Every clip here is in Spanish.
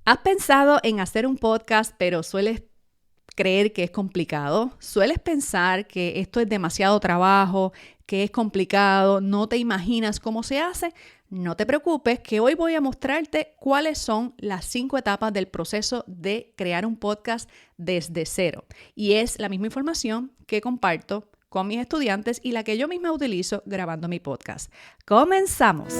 ¿Has pensado en hacer un podcast, pero sueles creer que es complicado? ¿Sueles pensar que esto es demasiado trabajo, que es complicado, no te imaginas cómo se hace? No te preocupes, que hoy voy a mostrarte cuáles son las 5 etapas del proceso de crear un podcast desde cero. Y es la misma información que comparto con mis estudiantes y la que yo misma utilizo grabando mi podcast. ¡Comenzamos!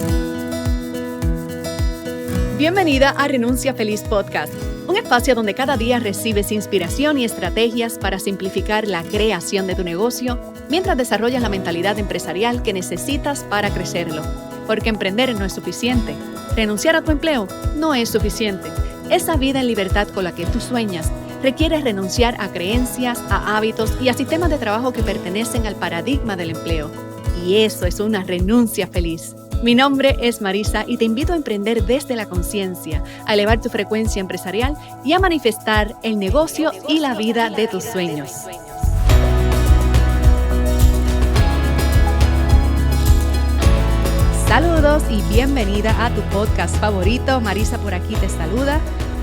Bienvenida a Renuncia Feliz Podcast, un espacio donde cada día recibes inspiración y estrategias para simplificar la creación de tu negocio mientras desarrollas la mentalidad empresarial que necesitas para crecerlo. Porque emprender no es suficiente. Renunciar a tu empleo no es suficiente. Esa vida en libertad con la que tú sueñas requiere renunciar a creencias, a hábitos y a sistemas de trabajo que pertenecen al paradigma del empleo. Y eso es una renuncia feliz. Mi nombre es Marisa y te invito a emprender desde la conciencia, a elevar tu frecuencia empresarial y a manifestar el negocio y la vida de tus sueños. Saludos y bienvenida a tu podcast favorito. Marisa por aquí te saluda.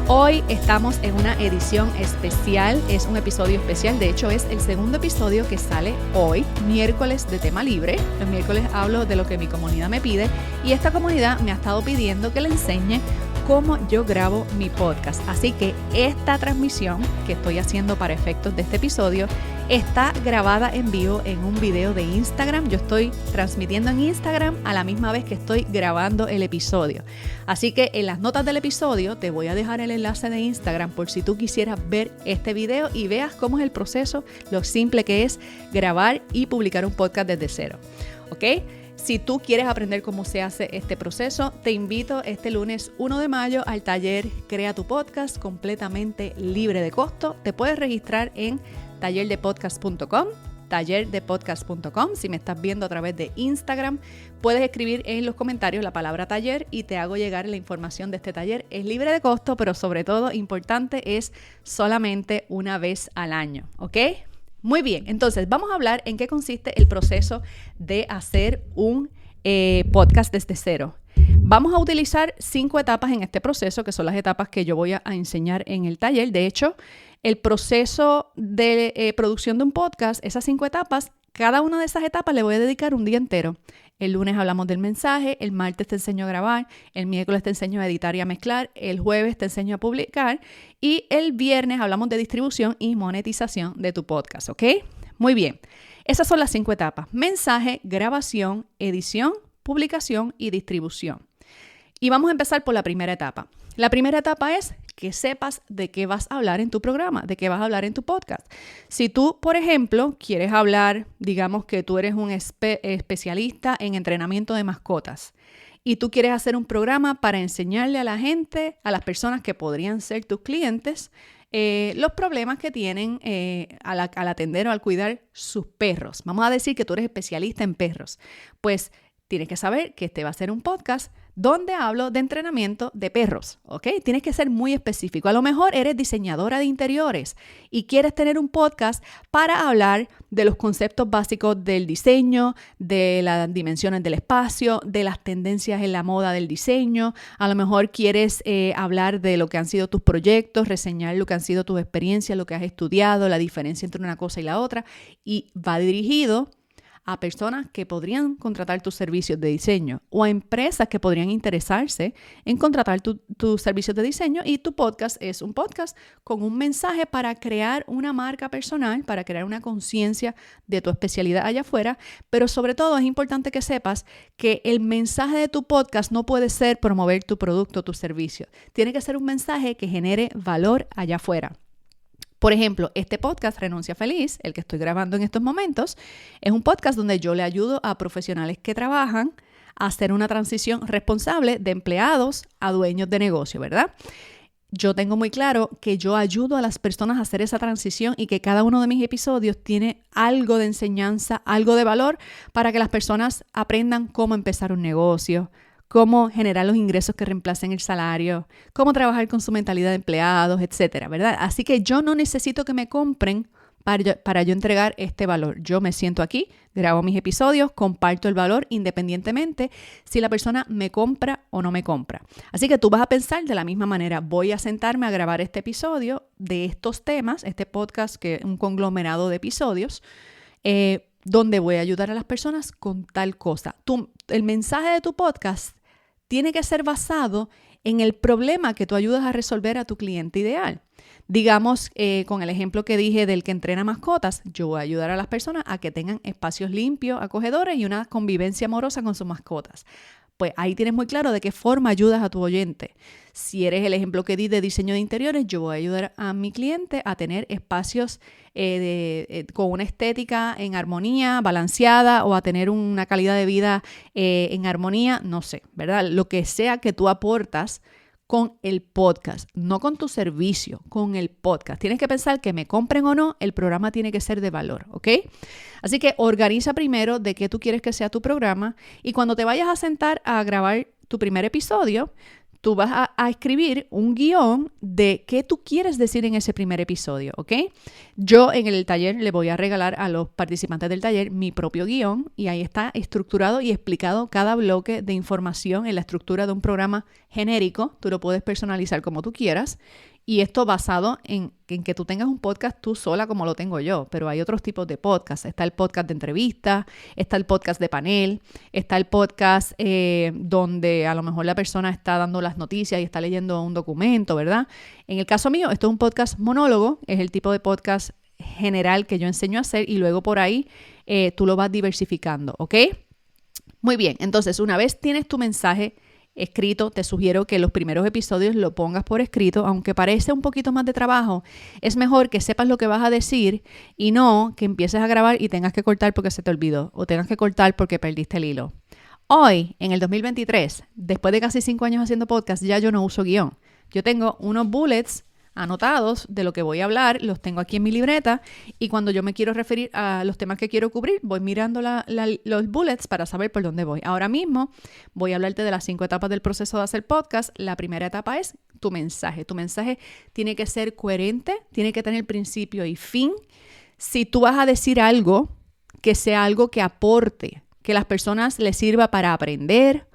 Hoy estamos en una edición especial, es un episodio especial, de hecho es el segundo episodio que sale hoy, miércoles de tema libre. Los miércoles hablo de lo que mi comunidad me pide y esta comunidad me ha estado pidiendo que le enseñe cómo yo grabo mi podcast. Así que esta transmisión que estoy haciendo para efectos de este episodio está grabada en vivo en un video de Instagram. Yo estoy transmitiendo en Instagram a la misma vez que estoy grabando el episodio. Así que en las notas del episodio te voy a dejar el enlace de Instagram por si tú quisieras ver este video y veas cómo es el proceso, lo simple que es grabar y publicar un podcast desde cero. ¿Ok? Si tú quieres aprender cómo se hace este proceso, te invito este lunes 1 de mayo al taller Crea tu Podcast completamente libre de costo. Te puedes registrar en tallerdepodcast.com. Si me estás viendo a través de Instagram, puedes escribir en los comentarios la palabra taller y te hago llegar la información de este taller. Es libre de costo, pero sobre todo importante es solamente una vez al año, ¿ok? Muy bien, entonces vamos a hablar en qué consiste el proceso de hacer un podcast desde cero. Vamos a utilizar 5 etapas en este proceso, que son las etapas que yo voy a enseñar en el taller. De hecho, el proceso de producción de un podcast, esas 5 etapas, cada una de esas etapas le voy a dedicar un día entero. El lunes hablamos del mensaje, el martes te enseño a grabar, el miércoles te enseño a editar y a mezclar, el jueves te enseño a publicar y el viernes hablamos de distribución y monetización de tu podcast, ¿ok? Muy bien, esas son las 5 etapas: mensaje, grabación, edición, publicación y distribución. Y vamos a empezar por la primera etapa. La primera etapa es que sepas de qué vas a hablar en tu programa, de qué vas a hablar en tu podcast. Si tú, por ejemplo, quieres hablar, digamos que tú eres un especialista en entrenamiento de mascotas y tú quieres hacer un programa para enseñarle a la gente, a las personas que podrían ser tus clientes, los problemas que tienen al atender o al cuidar sus perros. Vamos a decir que tú eres especialista en perros. Pues tienes que saber que este va a ser un podcast donde hablo de entrenamiento de perros, ¿ok? Tienes que ser muy específico. A lo mejor eres diseñadora de interiores y quieres tener un podcast para hablar de los conceptos básicos del diseño, de las dimensiones del espacio, de las tendencias en la moda del diseño. A lo mejor quieres hablar de lo que han sido tus proyectos, reseñar lo que han sido tus experiencias, lo que has estudiado, la diferencia entre una cosa y la otra. Y va dirigido a personas que podrían contratar tus servicios de diseño o a empresas que podrían interesarse en contratar tus servicios de diseño, y tu podcast es un podcast con un mensaje para crear una marca personal, para crear una conciencia de tu especialidad allá afuera, pero sobre todo es importante que sepas que el mensaje de tu podcast no puede ser promover tu producto o tu servicio. Tiene que ser un mensaje que genere valor allá afuera. Por ejemplo, este podcast, Renuncia Feliz, el que estoy grabando en estos momentos, es un podcast donde yo le ayudo a profesionales que trabajan a hacer una transición responsable de empleados a dueños de negocio, ¿verdad? Yo tengo muy claro que yo ayudo a las personas a hacer esa transición y que cada uno de mis episodios tiene algo de enseñanza, algo de valor para que las personas aprendan cómo empezar un negocio, cómo generar los ingresos que reemplacen el salario, cómo trabajar con su mentalidad de empleados, etcétera, ¿verdad? Así que yo no necesito que me compren para yo entregar este valor. Yo me siento aquí, grabo mis episodios, comparto el valor independientemente si la persona me compra o no me compra. Así que tú vas a pensar de la misma manera, voy a sentarme a grabar este episodio de estos temas, este podcast que es un conglomerado de episodios, donde voy a ayudar a las personas con tal cosa. El mensaje de tu podcast tiene que ser basado en el problema que tú ayudas a resolver a tu cliente ideal. Digamos, con el ejemplo que dije del que entrena mascotas, yo voy a ayudar a las personas a que tengan espacios limpios, acogedores y una convivencia amorosa con sus mascotas. Pues ahí tienes muy claro de qué forma ayudas a tu oyente. Si eres el ejemplo que di de diseño de interiores, yo voy a ayudar a mi cliente a tener espacios con una estética en armonía, balanceada, o a tener una calidad de vida en armonía, no sé, ¿verdad? Lo que sea que tú aportas con el podcast, no con tu servicio, con el podcast. Tienes que pensar que me compren o no, el programa tiene que ser de valor, ¿ok? Así que organiza primero de qué tú quieres que sea tu programa y cuando te vayas a sentar a grabar tu primer episodio, tú vas a escribir un guión de qué tú quieres decir en ese primer episodio, ¿ok? Yo en el taller le voy a regalar a los participantes del taller mi propio guión y ahí está estructurado y explicado cada bloque de información en la estructura de un programa genérico. Tú lo puedes personalizar como tú quieras. Y esto basado en que tú tengas un podcast tú sola como lo tengo yo, pero hay otros tipos de podcast. Está el podcast de entrevista, está el podcast de panel, está el podcast donde a lo mejor la persona está dando las noticias y está leyendo un documento, ¿verdad? En el caso mío, esto es un podcast monólogo, es el tipo de podcast general que yo enseño a hacer y luego por ahí tú lo vas diversificando, ¿ok? Muy bien, entonces una vez tienes tu mensaje escrito, te sugiero que los primeros episodios lo pongas por escrito, aunque parece un poquito más de trabajo, es mejor que sepas lo que vas a decir y no que empieces a grabar y tengas que cortar porque se te olvidó o tengas que cortar porque perdiste el hilo. Hoy, en el 2023, después de casi 5 años haciendo podcast, ya yo no uso guión. Yo tengo unos bullets anotados de lo que voy a hablar, los tengo aquí en mi libreta y cuando yo me quiero referir a los temas que quiero cubrir, voy mirando los bullets para saber por dónde voy. Ahora mismo voy a hablarte de las 5 etapas del proceso de hacer podcast. La primera etapa es tu mensaje. Tu mensaje tiene que ser coherente, tiene que tener principio y fin. Si tú vas a decir algo, que sea algo que aporte, que a las personas les sirva para aprender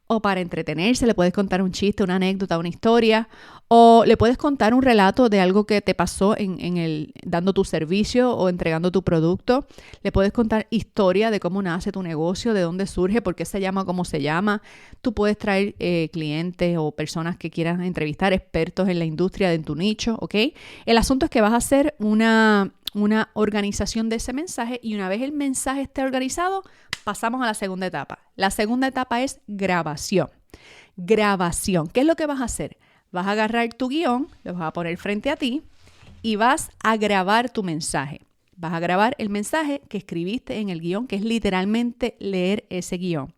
o para entretenerse, le puedes contar un chiste, una anécdota, una historia, o le puedes contar un relato de algo que te pasó dando tu servicio o entregando tu producto. Le puedes contar historia de cómo nace tu negocio, de dónde surge, por qué se llama como se llama. Tú puedes traer clientes o personas que quieran entrevistar, expertos en la industria de tu nicho, ¿ok? El asunto es que vas a hacer una organización de ese mensaje y una vez el mensaje esté organizado, pasamos a la segunda etapa. La segunda etapa es grabación. Grabación. ¿Qué es lo que vas a hacer? Vas a agarrar tu guión, lo vas a poner frente a ti y vas a grabar tu mensaje. Vas a grabar el mensaje que escribiste en el guión, que es literalmente leer ese guión.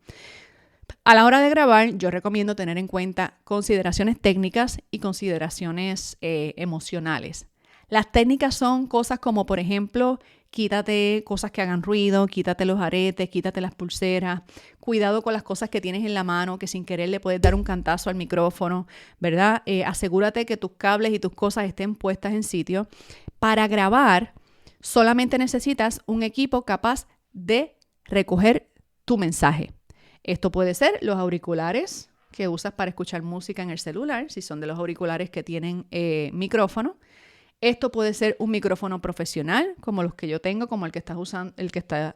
A la hora de grabar, yo recomiendo tener en cuenta consideraciones técnicas y consideraciones emocionales. Las técnicas son cosas como, por ejemplo, quítate cosas que hagan ruido, quítate los aretes, quítate las pulseras, cuidado con las cosas que tienes en la mano, que sin querer le puedes dar un cantazo al micrófono, ¿verdad? Asegúrate que tus cables y tus cosas estén puestas en sitio. Para grabar, solamente necesitas un equipo capaz de recoger tu mensaje. Esto puede ser los auriculares que usas para escuchar música en el celular, si son de los auriculares que tienen micrófono. Esto puede ser un micrófono profesional, como los que yo tengo, como el que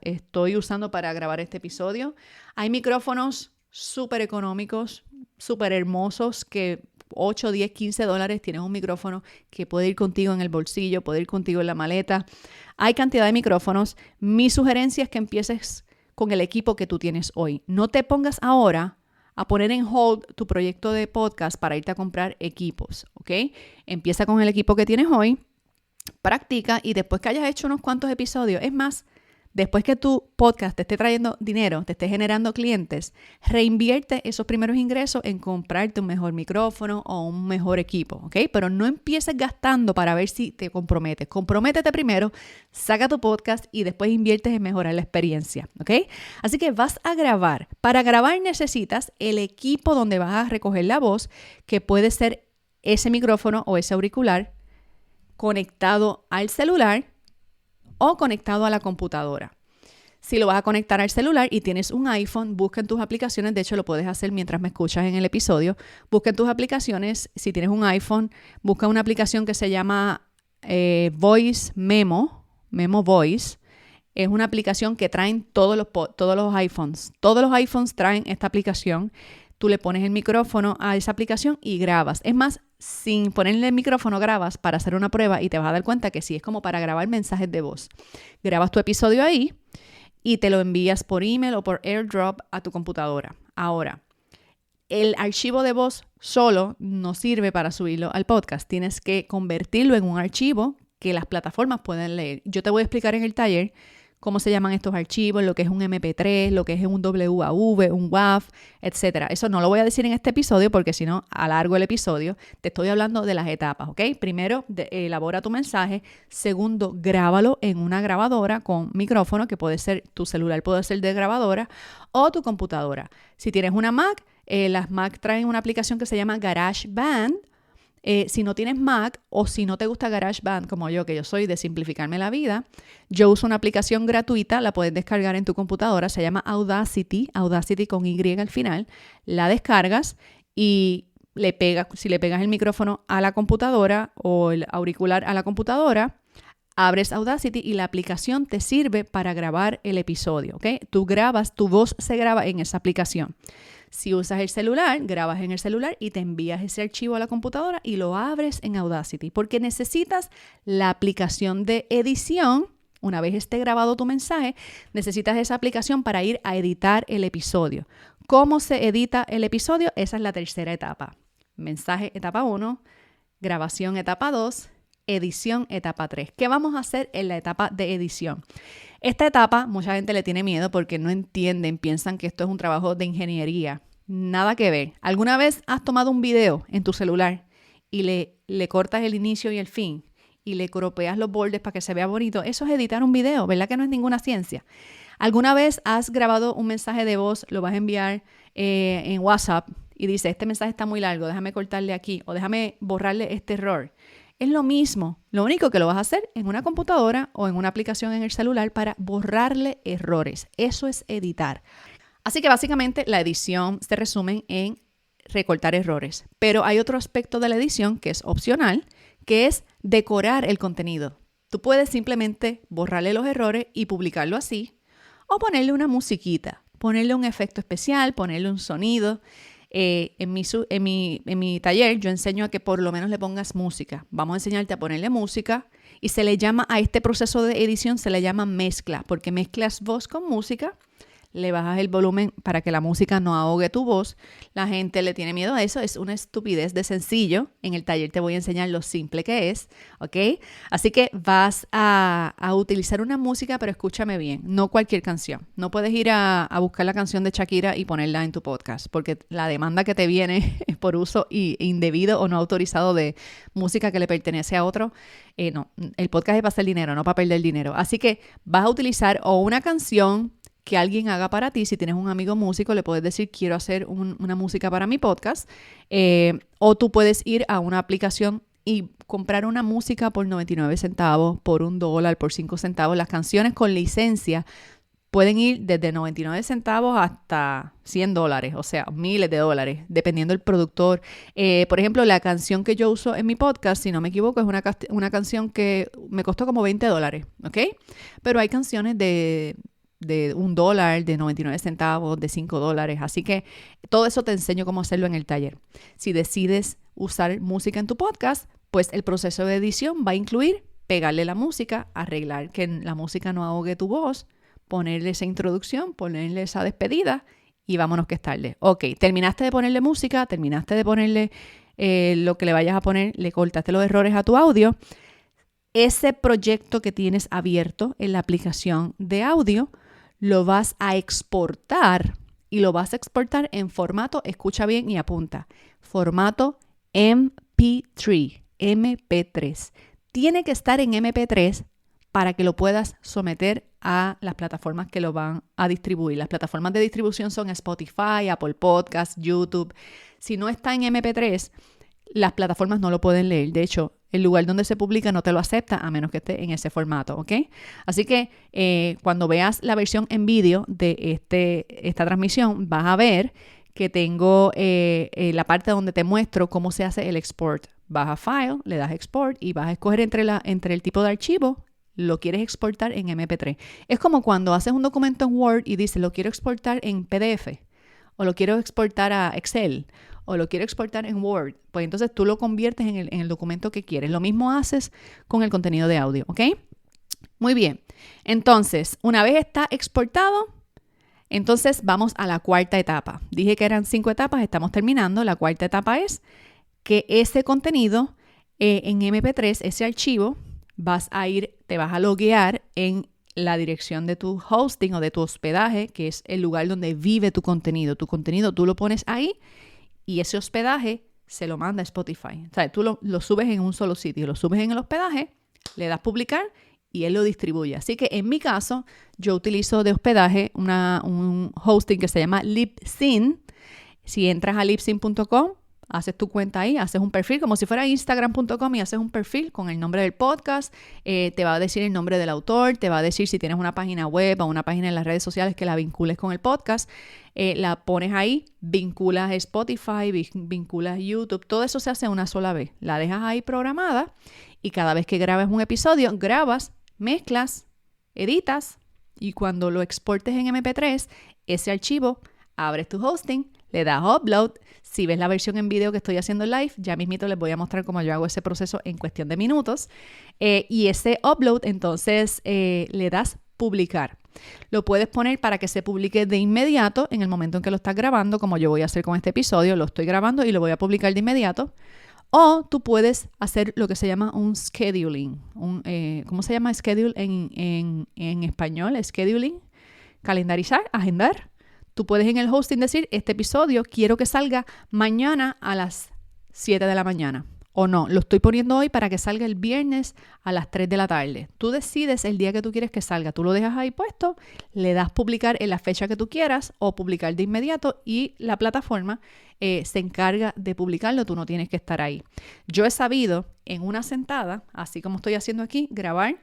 estoy usando para grabar este episodio. Hay micrófonos súper económicos, súper hermosos, que 8, 10, 15 dólares tienes un micrófono que puede ir contigo en el bolsillo, puede ir contigo en la maleta. Hay cantidad de micrófonos. Mi sugerencia es que empieces con el equipo que tú tienes hoy. No te pongas ahora a poner en hold tu proyecto de podcast para irte a comprar equipos, ¿ok? Empieza con el equipo que tienes hoy, practica y después que hayas hecho unos cuantos episodios, es más, después que tu podcast te esté trayendo dinero, te esté generando clientes, reinvierte esos primeros ingresos en comprarte un mejor micrófono o un mejor equipo, ¿ok? Pero no empieces gastando para ver si te comprometes. Comprométete primero, saca tu podcast y después inviertes en mejorar la experiencia, ¿ok? Así que vas a grabar. Para grabar necesitas el equipo donde vas a recoger la voz, que puede ser ese micrófono o ese auricular conectado al celular o conectado a la computadora. Si lo vas a conectar al celular y tienes un iPhone, busca en tus aplicaciones, de hecho lo puedes hacer mientras me escuchas en el episodio, busca en tus aplicaciones, si tienes un iPhone, busca una aplicación que se llama Voice Memo Voice. Es una aplicación que traen todos los iPhones. Todos los iPhones traen esta aplicación. Tú le pones el micrófono a esa aplicación y grabas. Es más, sin ponerle el micrófono grabas para hacer una prueba y te vas a dar cuenta que sí, es como para grabar mensajes de voz. Grabas tu episodio ahí y te lo envías por email o por AirDrop a tu computadora. Ahora, el archivo de voz solo no sirve para subirlo al podcast. Tienes que convertirlo en un archivo que las plataformas pueden leer. Yo te voy a explicar en el taller cómo se llaman estos archivos, lo que es un MP3, lo que es un WAV, un WAV, etc. Eso no lo voy a decir en este episodio porque si no, alargo el episodio. Te estoy hablando de las etapas, ¿ok? Primero, elabora tu mensaje. Segundo, grábalo en una grabadora con micrófono, que puede ser tu celular, puede ser de grabadora, o tu computadora. Si tienes una Mac, las Mac traen una aplicación que se llama GarageBand. Si no tienes Mac o si no te gusta GarageBand como yo, que yo soy de simplificarme la vida, yo uso una aplicación gratuita, la puedes descargar en tu computadora, se llama Audacity con Y al final, la descargas y si le pegas el micrófono a la computadora o el auricular a la computadora, abres Audacity y la aplicación te sirve para grabar el episodio, ¿ok? Tu voz se graba en esa aplicación. Si usas el celular, grabas en el celular y te envías ese archivo a la computadora y lo abres en Audacity, porque necesitas la aplicación de edición. Una vez esté grabado tu mensaje, necesitas esa aplicación para ir a editar el episodio. ¿Cómo se edita el episodio? Esa es la tercera etapa. Mensaje, etapa 1, grabación, etapa 2, edición, etapa 3. ¿Qué vamos a hacer en la etapa de edición? Esta etapa, mucha gente le tiene miedo porque no entienden, piensan que esto es un trabajo de ingeniería. Nada que ver. ¿Alguna vez has tomado un video en tu celular y le cortas el inicio y el fin y le cropeas los bordes para que se vea bonito? Eso es editar un video, ¿verdad que no es ninguna ciencia? ¿Alguna vez has grabado un mensaje de voz, lo vas a enviar en WhatsApp y dices, este mensaje está muy largo, déjame cortarle aquí o déjame borrarle este error? Es lo mismo, lo único que lo vas a hacer en una computadora o en una aplicación en el celular para borrarle errores. Eso es editar. Así que básicamente la edición se resume en recortar errores. Pero hay otro aspecto de la edición que es opcional, que es decorar el contenido. Tú puedes simplemente borrarle los errores y publicarlo así, o ponerle una musiquita, ponerle un efecto especial, ponerle un sonido. En mi taller yo enseño a que por lo menos le pongas música. Vamos a enseñarte a ponerle música y se le llama a este proceso de edición, se le llama mezcla, porque mezclas voz con música, le bajas el volumen para que la música no ahogue tu voz. La gente le tiene miedo a eso, es una estupidez de sencillo. En el taller te voy a enseñar lo simple que es, ¿ok? Así que vas a utilizar una música, pero escúchame bien, no cualquier canción. No puedes ir a buscar la canción de Shakira y ponerla en tu podcast, porque la demanda que te viene es por uso indebido o no autorizado de música que le pertenece a otro. No, el podcast es para hacer dinero, no para perder dinero. Así que vas a utilizar o una canción que alguien haga para ti. Si tienes un amigo músico, le puedes decir, quiero hacer una música para mi podcast. O tú puedes ir a una aplicación y comprar una música por 99 centavos, por $1, por 5 centavos. Las canciones con licencia pueden ir desde 99 centavos hasta $100, o sea, miles de dólares, dependiendo del productor. Por ejemplo, la canción que yo uso en mi podcast, si no me equivoco, es una canción que me costó como $20, ¿ok? Pero hay canciones de $1, de 99 centavos, de $5. Así que todo eso te enseño cómo hacerlo en el taller. Si decides usar música en tu podcast, pues el proceso de edición va a incluir pegarle la música, arreglar que la música no ahogue tu voz, ponerle esa introducción, ponerle esa despedida y vámonos que es tarde. Ok, terminaste de ponerle música, terminaste de ponerle lo que le vayas a poner, le cortaste los errores a tu audio. Ese proyecto que tienes abierto en la aplicación de audio, lo vas a exportar y lo vas a exportar en formato, escucha bien y apunta, formato MP3. Tiene que estar en MP3 para que lo puedas someter a las plataformas que lo van a distribuir. Las plataformas de distribución son Spotify, Apple Podcasts, YouTube. Si no está en MP3, las plataformas no lo pueden leer. De hecho, el lugar donde se publica no te lo acepta a menos que esté en ese formato, ¿ok? Así que cuando veas la versión en vídeo de esta transmisión, vas a ver que tengo la parte donde te muestro cómo se hace el export. Vas a File, le das Export y vas a escoger entre el tipo de archivo. Lo quieres exportar en MP3. Es como cuando haces un documento en Word y dices, lo quiero exportar en PDF, o lo quiero exportar a Excel, o lo quiero exportar en Word. Pues entonces tú lo conviertes en el documento que quieres. Lo mismo haces con el contenido de audio, ¿ok? Muy bien. Entonces, una vez está exportado, entonces vamos a la cuarta etapa. Dije que eran 5 etapas, estamos terminando. La cuarta etapa es que ese contenido en MP3, ese archivo, te vas a loguear en la dirección de tu hosting o de tu hospedaje, que es el lugar donde vive tu contenido. Tu contenido tú lo pones ahí y ese hospedaje se lo manda a Spotify. O sea, tú lo subes en un solo sitio, lo subes en el hospedaje, le das publicar y él lo distribuye. Así que en mi caso, yo utilizo de hospedaje un hosting que se llama Libsyn. Si entras a libsyn.com, haces tu cuenta ahí, haces un perfil como si fuera instagram.com y haces un perfil con el nombre del podcast, te va a decir el nombre del autor, te va a decir si tienes una página web o una página en las redes sociales que la vincules con el podcast, la pones ahí, vinculas Spotify, vinculas YouTube, todo eso se hace una sola vez, la dejas ahí programada y cada vez que grabes un episodio, grabas, mezclas, editas y cuando lo exportes en MP3, ese archivo, abres tu hosting, le das upload. Si ves la versión en video que estoy haciendo live, ya mismito les voy a mostrar cómo yo hago ese proceso en cuestión de minutos. Y ese upload, entonces, le das publicar. Lo puedes poner para que se publique de inmediato en el momento en que lo estás grabando, como yo voy a hacer con este episodio. Lo estoy grabando y lo voy a publicar de inmediato. O tú puedes hacer lo que se llama un scheduling. ¿Cómo se llama schedule en español? Scheduling. Calendarizar, agendar. Tú puedes en el hosting decir, este episodio quiero que salga mañana a las 7 de la mañana. O no, lo estoy poniendo hoy para que salga el viernes a las 3 de la tarde. Tú decides el día que tú quieres que salga. Tú lo dejas ahí puesto, le das publicar en la fecha que tú quieras o publicar de inmediato y la plataforma se encarga de publicarlo. Tú no tienes que estar ahí. Yo he sabido en una sentada, así como estoy haciendo aquí, grabar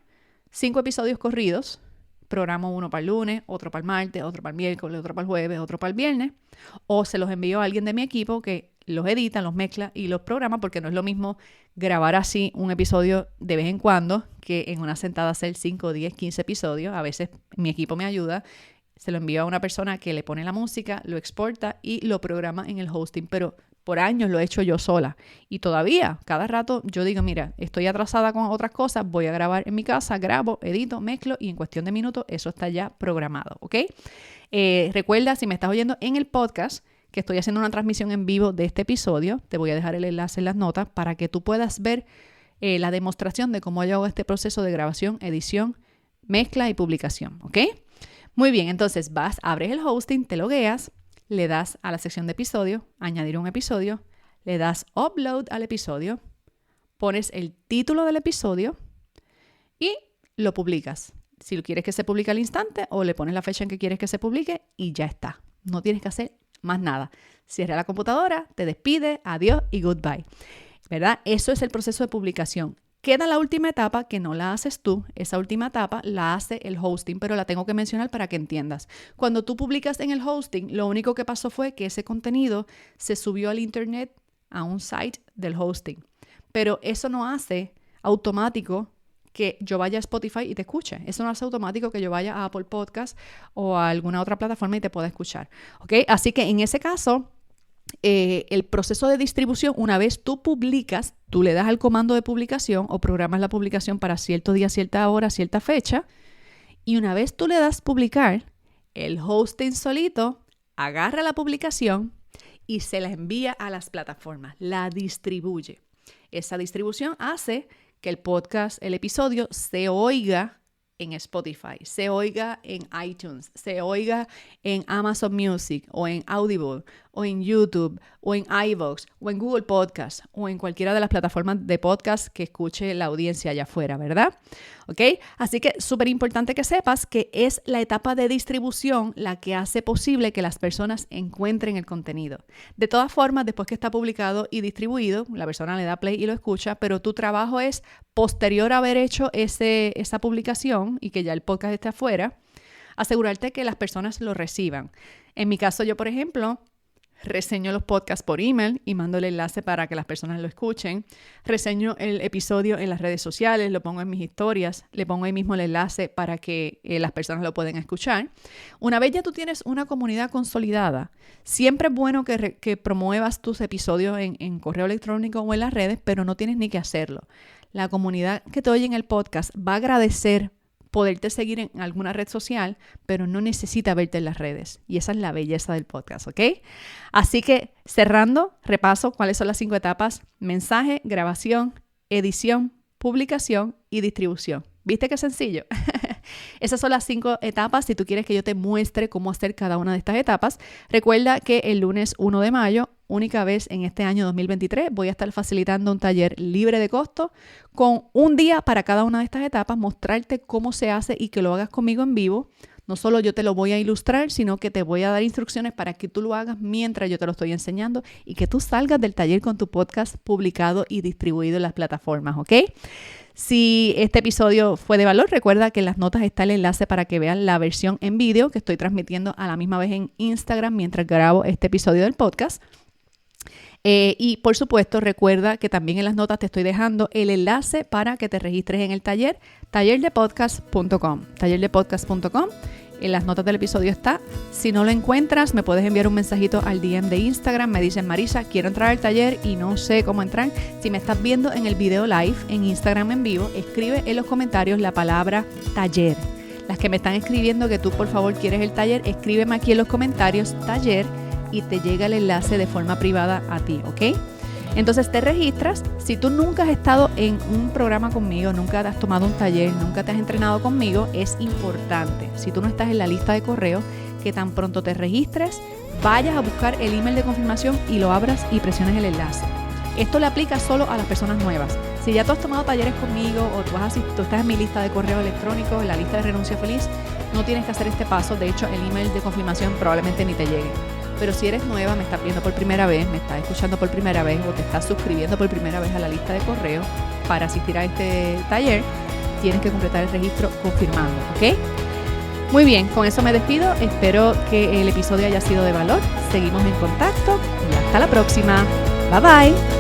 5 episodios corridos. Programo uno para el lunes, otro para el martes, otro para el miércoles, otro para el jueves, otro para el viernes. O se los envío a alguien de mi equipo que los edita, los mezcla y los programa, porque no es lo mismo grabar así un episodio de vez en cuando que en una sentada hacer 5, 10, 15 episodios. A veces mi equipo me ayuda. Se lo envío a una persona que le pone la música, lo exporta y lo programa en el hosting. Pero por años lo he hecho yo sola. Y todavía, cada rato, yo digo, mira, estoy atrasada con otras cosas, voy a grabar en mi casa, grabo, edito, mezclo y en cuestión de minutos eso está ya programado, ¿ok? Recuerda, si me estás oyendo en el podcast, que estoy haciendo una transmisión en vivo de este episodio, te voy a dejar el enlace en las notas para que tú puedas ver la demostración de cómo yo hago este proceso de grabación, edición, mezcla y publicación, ¿ok? Muy bien, entonces abres el hosting, te logueas, le das a la sección de episodio, añadir un episodio, le das upload al episodio, pones el título del episodio y lo publicas. Si quieres que se publique al instante o le pones la fecha en que quieres que se publique y ya está. No tienes que hacer más nada. Cierra la computadora, te despide, adiós y goodbye. ¿Verdad? Eso es el proceso de publicación. Queda la última etapa que no la haces tú. Esa última etapa la hace el hosting, pero la tengo que mencionar para que entiendas. Cuando tú publicas en el hosting, lo único que pasó fue que ese contenido se subió al internet a un site del hosting. Pero eso no hace automático que yo vaya a Spotify y te escuche. Eso no hace automático que yo vaya a Apple Podcast o a alguna otra plataforma y te pueda escuchar. ¿Ok? Así que en ese caso, el proceso de distribución, una vez tú publicas, tú le das al comando de publicación o programas la publicación para cierto día, cierta hora, cierta fecha, y una vez tú le das publicar, el hosting solito agarra la publicación y se la envía a las plataformas, la distribuye. Esa distribución hace que el podcast, el episodio, se oiga en Spotify, se oiga en iTunes, se oiga en Amazon Music o en Audible o en YouTube o en iVoox o en Google Podcast o en cualquiera de las plataformas de podcast que escuche la audiencia allá afuera, ¿verdad? ¿Ok? Así que súper importante que sepas que es la etapa de distribución la que hace posible que las personas encuentren el contenido. De todas formas, después que está publicado y distribuido, la persona le da play y lo escucha, pero tu trabajo es, posterior a haber hecho esa publicación y que ya el podcast esté afuera, asegurarte que las personas lo reciban. En mi caso, yo, por ejemplo, reseño los podcasts por email y mando el enlace para que las personas lo escuchen. Reseño el episodio en las redes sociales, lo pongo en mis historias, le pongo ahí mismo el enlace para que las personas lo puedan escuchar. Una vez ya tú tienes una comunidad consolidada, siempre es bueno que promuevas tus episodios en correo electrónico o en las redes, pero no tienes ni que hacerlo. La comunidad que te oye en el podcast va a agradecer poderte seguir en alguna red social, pero no necesita verte en las redes. Y esa es la belleza del podcast, ¿ok? Así que cerrando, repaso cuáles son las 5 etapas: mensaje, grabación, edición, publicación y distribución. ¿Viste qué sencillo? Esas son las 5 etapas. Si tú quieres que yo te muestre cómo hacer cada una de estas etapas, recuerda que el lunes 1 de mayo, única vez en este año 2023, voy a estar facilitando un taller libre de costo con un día para cada una de estas etapas, mostrarte cómo se hace y que lo hagas conmigo en vivo. No solo yo te lo voy a ilustrar, sino que te voy a dar instrucciones para que tú lo hagas mientras yo te lo estoy enseñando y que tú salgas del taller con tu podcast publicado y distribuido en las plataformas, ¿ok? Si este episodio fue de valor, recuerda que en las notas está el enlace para que vean la versión en vídeo que estoy transmitiendo a la misma vez en Instagram mientras grabo este episodio del podcast. Y por supuesto, recuerda que también en las notas te estoy dejando el enlace para que te registres en el taller, tallerdepodcast.com, tallerdepodcast.com. En las notas del episodio está. Si no lo encuentras, me puedes enviar un mensajito al DM de Instagram. Me dicen: Marisa, quiero entrar al taller y no sé cómo entrar. Si me estás viendo en el video live en Instagram en vivo, escribe en los comentarios la palabra taller. Las que me están escribiendo que tú por favor quieres el taller, escríbeme aquí en los comentarios taller y te llega el enlace de forma privada a ti, ¿ok? Entonces te registras. Si tú nunca has estado en un programa conmigo, nunca te has tomado un taller, nunca te has entrenado conmigo, es importante, si tú no estás en la lista de correo, que tan pronto te registres, vayas a buscar el email de confirmación y lo abras y presiones el enlace. Esto le aplica solo a las personas nuevas. Si ya tú has tomado talleres conmigo o tú estás en mi lista de correo electrónico, en la lista de Renuncia Feliz, no tienes que hacer este paso. De hecho, el email de confirmación probablemente ni te llegue. Pero si eres nueva, me estás viendo por primera vez, me estás escuchando por primera vez o te estás suscribiendo por primera vez a la lista de correo para asistir a este taller, tienes que completar el registro confirmando, ¿ok? Muy bien, con eso me despido. Espero que el episodio haya sido de valor. Seguimos en contacto y hasta la próxima. Bye bye.